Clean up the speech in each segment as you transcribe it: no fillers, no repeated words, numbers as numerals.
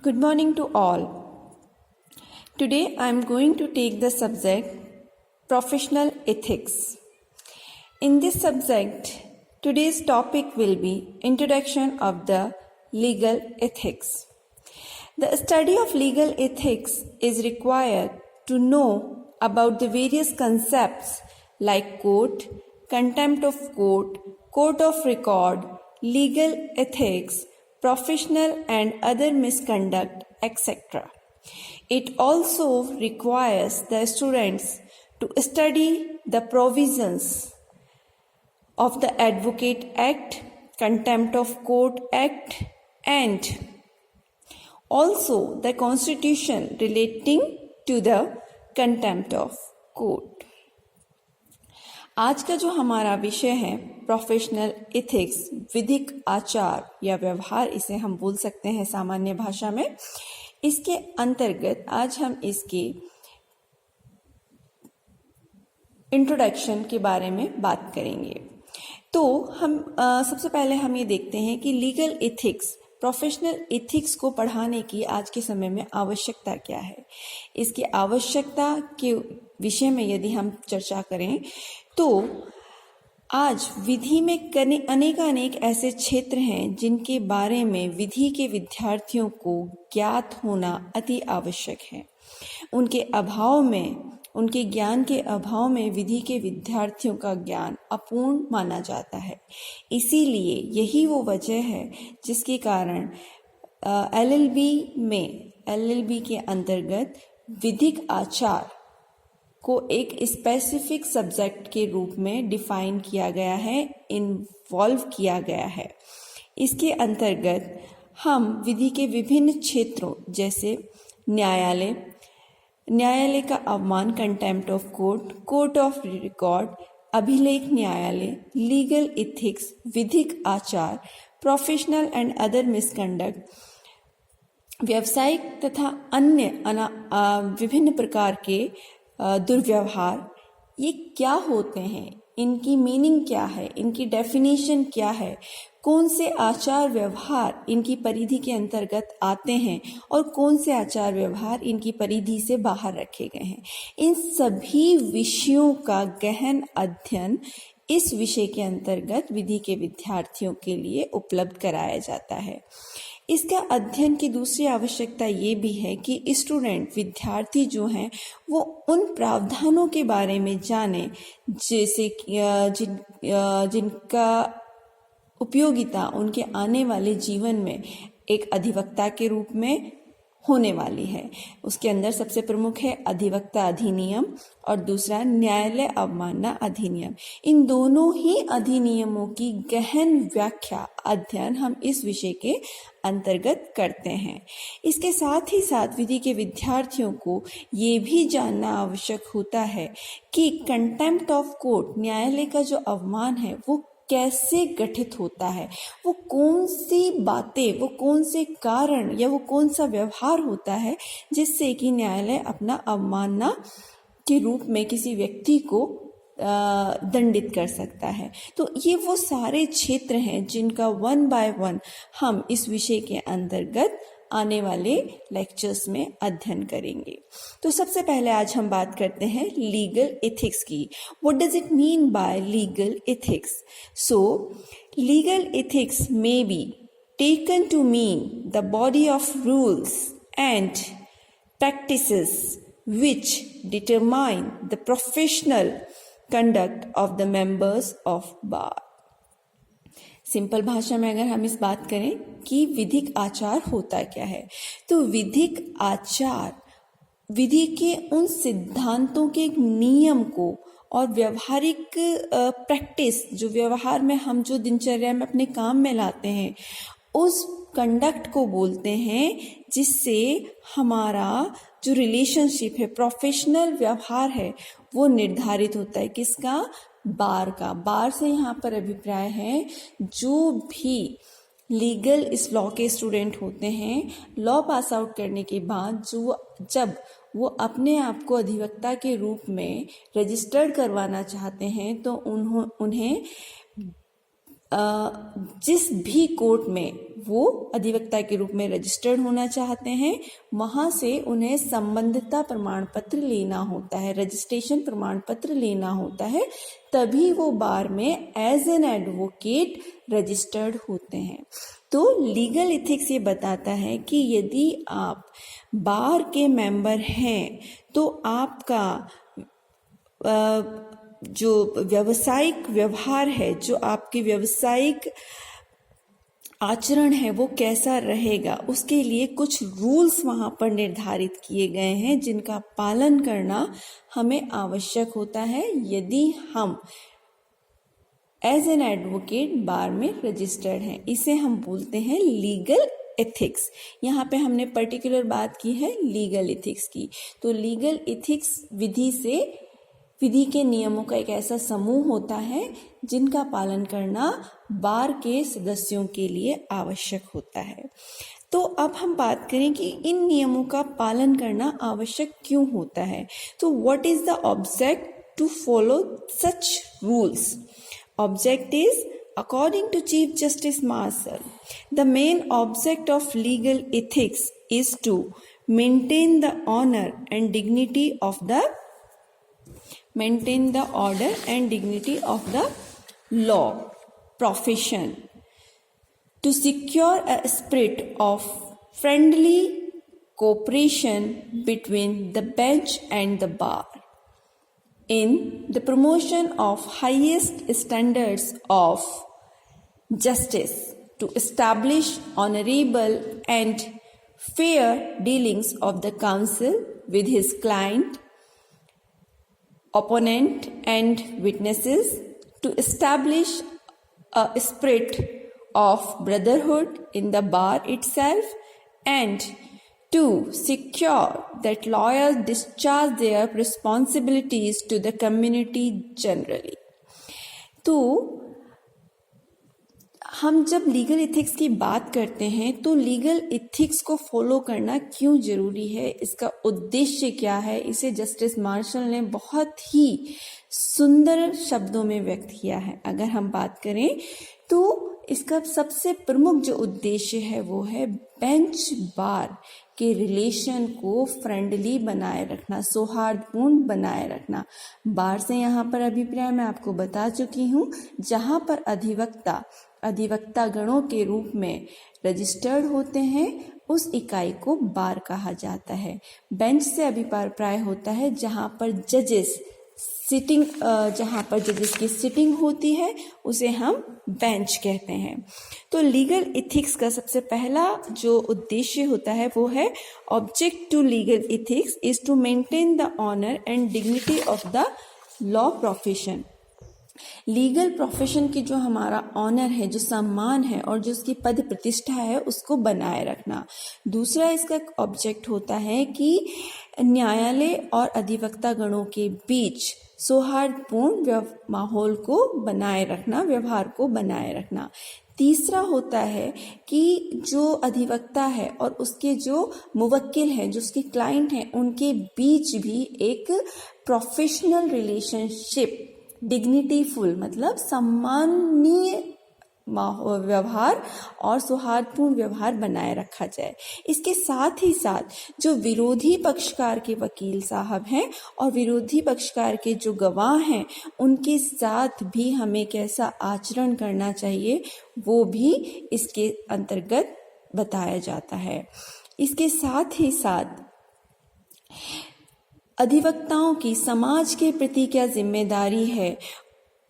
Good morning to all. Today I am going to take the subject Professional Ethics. In this subject, today's topic will be Introduction of the Legal Ethics. The study of legal ethics is required to know about the various concepts like court, contempt of court, court of record, legal ethics, professional and other misconduct, etc. It also requires the students to study the provisions of the Advocate Act, Contempt of Court Act, and also the Constitution relating to the Contempt of Court. आज का जो हमारा विषय है professional ethics, विधिक आचार या व्यवहार इसे हम बोल सकते हैं सामान्य भाषा में। इसके अंतर्गत आज हम इसके इंट्रोडक्शन के बारे में बात करेंगे। तो हम सबसे पहले हम ये देखते हैं कि लीगल एथिक्स, प्रोफेशनल एथिक्स को पढ़ाने की आज के समय में आवश्यकता क्या है। इसकी आवश्यकता के विषय में यदि हम चर्चा करें तो आज विधि में अनेक ऐसे क्षेत्र हैं जिनके बारे में विधि के विद्यार्थियों को ज्ञात होना अति आवश्यक है। उनके अभाव में, उनके ज्ञान के अभाव में विधि के विद्यार्थियों का ज्ञान अपूर्ण माना जाता है। इसीलिए यही वो वजह है जिसके कारण एलएलबी के अंतर्गत विधिक आचार को एक स्पेसिफिक सब्जेक्ट के रूप में डिफाइन किया गया है, इन्वॉल्व किया गया है। इसके अंतर्गत हम विधि के विभिन्न क्षेत्रों जैसे न्यायालय का अवमान, contempt of court, court of record, अभिलेख न्यायालय, लीगल एथिक्स, विधिक आचार, प्रोफेशनल एंड अदर मिसकंडक्ट, व्यावसायिक तथा अन्य विभिन्न प्रकार के दुर्व्यवहार, ये क्या होते हैं, इनकी मीनिंग क्या है, इनकी डेफिनेशन क्या है, कौन से आचार व्यवहार इनकी परिधि के अंतर्गत आते हैं और कौन से आचार व्यवहार इनकी परिधि से बाहर रखे गए हैं। इन सभी विषयों का गहन अध्ययन इस विषय के अंतर्गत विधि के विद्यार्थियों के लिए उपलब्ध कराया जाता है। इसका अध्ययन की दूसरी आवश्यकता ये भी है कि स्टूडेंट, विद्यार्थी जो हैं वो उन प्रावधानों के बारे में जाने जैसे जिनका उपयोगिता उनके आने वाले जीवन में एक अधिवक्ता के रूप में होने वाली है। उसके अंदर सबसे प्रमुख है अधिवक्ता अधिनियम और दूसरा न्यायालय अवमानना अधिनियम। इन दोनों ही अधिनियमों की गहन व्याख्या, अध्ययन हम इस विषय के अंतर्गत करते हैं। इसके साथ ही साथ विधि के विद्यार्थियों को ये भी जानना आवश्यक होता है कि कंटेम्प्ट ऑफ कोर्ट, न्यायालय का जो अवमान है वो कैसे गठित होता है, वो कौन सी बातें, वो कौन से कारण या वो कौन सा व्यवहार होता है जिससे कि न्यायालय अपना अवमानना के रूप में किसी व्यक्ति को दंडित कर सकता है। तो ये वो सारे क्षेत्र हैं जिनका वन बाय वन हम इस विषय के अंतर्गत आने वाले लेक्चर्स में अध्ययन करेंगे। तो सबसे पहले आज हम बात करते हैं लीगल एथिक्स की। What does it mean by legal ethics? So legal ethics may be taken to mean the body of rules and practices which determine the professional conduct of the members of bar. Simple भाषा में अगर हम इस बात करें कि विधिक आचार होता क्या है, तो विधिक आचार विधि के उन सिद्धांतों के एक नियम को और व्यवहारिक प्रैक्टिस, जो व्यवहार में हम जो दिनचर्या में अपने काम में लाते हैं, उस कंडक्ट को बोलते हैं जिससे हमारा जो रिलेशनशिप है, प्रोफेशनल व्यवहार है, वो निर्धारित होता है। किसका? बार का। बार से यहाँ पर अभिप्राय है जो भी लीगल इस लॉ के स्टूडेंट होते हैं, लॉ पास आउट करने के बाद जब वो अपने आप को अधिवक्ता के रूप में रजिस्टर्ड करवाना चाहते हैं तो उन्हें जिस भी कोर्ट में वो अधिवक्ता के रूप में रजिस्टर्ड होना चाहते हैं, वहाँ से उन्हें संबद्धता प्रमाण पत्र लेना होता है, रजिस्ट्रेशन प्रमाण पत्र लेना होता है, तभी वो बार में एज एन एडवोकेट रजिस्टर्ड होते हैं। तो लीगल एथिक्स ये बताता है कि यदि आप बार के मेंबर हैं तो आपका जो व्यावसायिक व्यवहार है, जो आपकी व्यावसायिक आचरण है, वो कैसा रहेगा, उसके लिए कुछ रूल्स वहाँ पर निर्धारित किए गए हैं जिनका पालन करना हमें आवश्यक होता है यदि हम एज एन एडवोकेट बार में रजिस्टर्ड हैं। इसे हम बोलते हैं लीगल एथिक्स। यहाँ पे हमने पर्टिकुलर बात की है लीगल एथिक्स की। तो लीगल एथिक्स विधि के नियमों का एक ऐसा समूह होता है जिनका पालन करना बार के सदस्यों के लिए आवश्यक होता है। तो अब हम बात करें कि इन नियमों का पालन करना आवश्यक क्यों होता है। तो what is the object to follow such rules? Object is, according to Chief Justice Marshall, the main object of legal ethics is to maintain the order and dignity of the law profession, to secure a spirit of friendly cooperation between the bench and the bar, in the promotion of highest standards of justice, to establish honorable and fair dealings of the counsel with his client, opponent and witnesses, to establish a spirit of brotherhood in the bar itself, and to secure that lawyers discharge their responsibilities to the community generally. तो हम जब legal ethics की बात करते हैं तो legal ethics को follow करना क्यों जरूरी है, इसका उद्देश्य क्या है, इसे जस्टिस मार्शल ने बहुत ही सुंदर शब्दों में व्यक्त किया है। अगर हम बात करें तो इसका सबसे प्रमुख जो उद्देश्य है वो है बेंच बार के रिलेशन को फ्रेंडली बनाए रखना, सौहार्दपूर्ण बनाए रखना। बार से यहाँ पर अभिप्राय मैं आपको बता चुकी हूँ, जहाँ पर अधिवक्ता गणों के रूप में रजिस्टर्ड होते हैं उस इकाई को बार कहा जाता है। बेंच से अभिप्राय होता है जहाँ पर जजेस की सिटिंग होती है उसे हम बेंच कहते हैं। तो लीगल एथिक्स का सबसे पहला जो उद्देश्य होता है वो है, object to legal ethics is to maintain the honour and dignity of the law profession. Legal profession की जो हमारा ऑनर है, जो सम्मान है और जो उसकी पद प्रतिष्ठा है, उसको बनाए रखना। दूसरा इसका ऑब्जेक्ट होता है कि न्यायालय और अधिवक्ता गणों के बीच सौहार्दपूर्ण माहौल को बनाए रखना, व्यवहार को बनाए रखना। तीसरा होता है कि जो अधिवक्ता है और उसके जो मुवक्किल हैं, जो उसके क्लाइंट हैं, उनके बीच भी एक प्रोफेशनल रिलेशनशिप, डिग्निटीफुल मतलब सम्माननीय व्यवहार और सौहार्दपूर्ण व्यवहार बनाए रखा जाए। इसके साथ ही साथ जो विरोधी पक्षकार के वकील साहब हैं और विरोधी पक्षकार के जो गवाह हैं, उनके साथ भी हमें कैसा आचरण करना चाहिए वो भी इसके अंतर्गत बताया जाता है। इसके साथ ही साथ अधिवक्ताओं की समाज के प्रति क्या जिम्मेदारी है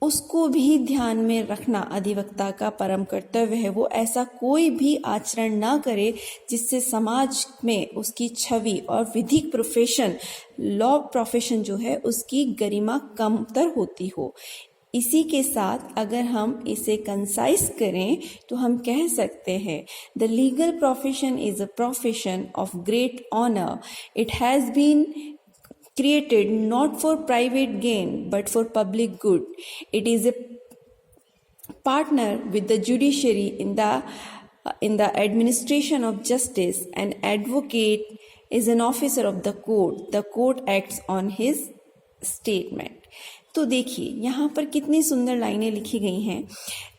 उसको भी ध्यान में रखना अधिवक्ता का परम कर्तव्य है। वो ऐसा कोई भी आचरण ना करे जिससे समाज में उसकी छवि और विधिक प्रोफेशन, लॉ प्रोफेशन जो है उसकी गरिमा कमतर होती हो। इसी के साथ अगर हम इसे कंसाइज करें तो हम कह सकते हैं, the legal profession is a profession of great honour. It has been created not for private gain but for public good. It is a partner with the judiciary in the administration of justice. An advocate is an officer of the court. The court acts on his statement. तो देखिए यहाँ पर कितनी सुंदर लाइनें लिखी गई हैं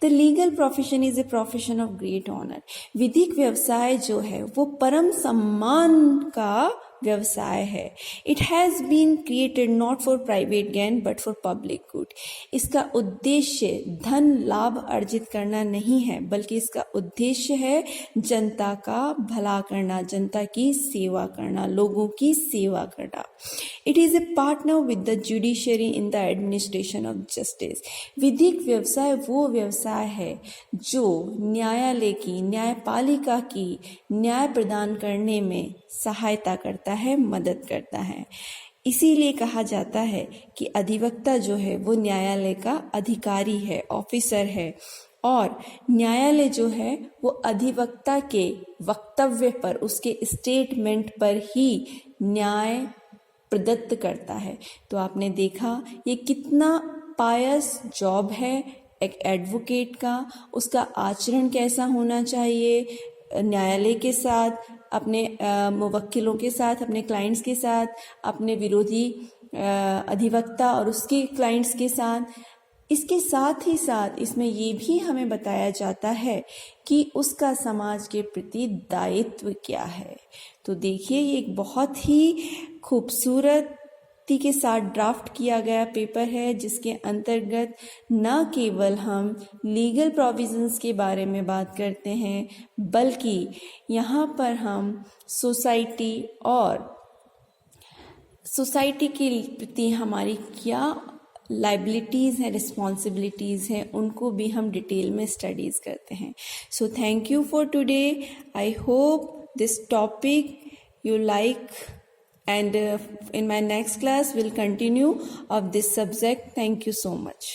the legal profession is a profession of great honour. विधिक व्यवसाय जो है वो परम सम्मान का व्यवसाय है। It has been created not for private gain but for public good. इसका उद्देश्य धन लाभ अर्जित करना नहीं है, बल्कि इसका उद्देश्य है जनता का भला करना, जनता की सेवा करना, लोगों की सेवा करना। It is a partner with the judiciary in the administration of justice. विधिक व्यवसाय वो व्यवसाय है जो न्यायालय की, न्यायपालिका की न्याय प्रदान करने में सहायता करता है, मदद करता है। इसीलिए कहा जाता है कि अधिवक्ता जो है वो न्यायालय का अधिकारी है, ऑफिसर है, और न्यायालय जो है वो अधिवक्ता के वक्तव्य पर, उसके स्टेटमेंट पर ही न्याय प्रदत्त करता है। तो आपने देखा ये कितना पायस जॉब है एक एडवोकेट का, उसका आचरण कैसा होना चाहिए न्यायालय के साथ, अपने मुवक्किलों के साथ, अपने क्लाइंट्स के साथ, अपने विरोधी अधिवक्ता और उसके क्लाइंट्स के साथ। इसके साथ ही साथ इसमें ये भी हमें बताया जाता है कि उसका समाज के प्रति दायित्व क्या है। तो देखिए ये एक बहुत ही खूबसूरत के साथ ड्राफ्ट किया गया पेपर है, जिसके अंतर्गत न केवल हम लीगल प्रोविजंस के बारे में बात करते हैं, बल्कि यहाँ पर हम सोसाइटी और सोसाइटी के प्रति हमारी क्या लाइबिलिटीज़ हैं, रिस्पॉन्सिबिलिटीज़ हैं, उनको भी हम डिटेल में स्टडीज़ करते हैं। So thank you for today. I hope this topic you like, and in my next class we'll continue of this subject. Thank you so much.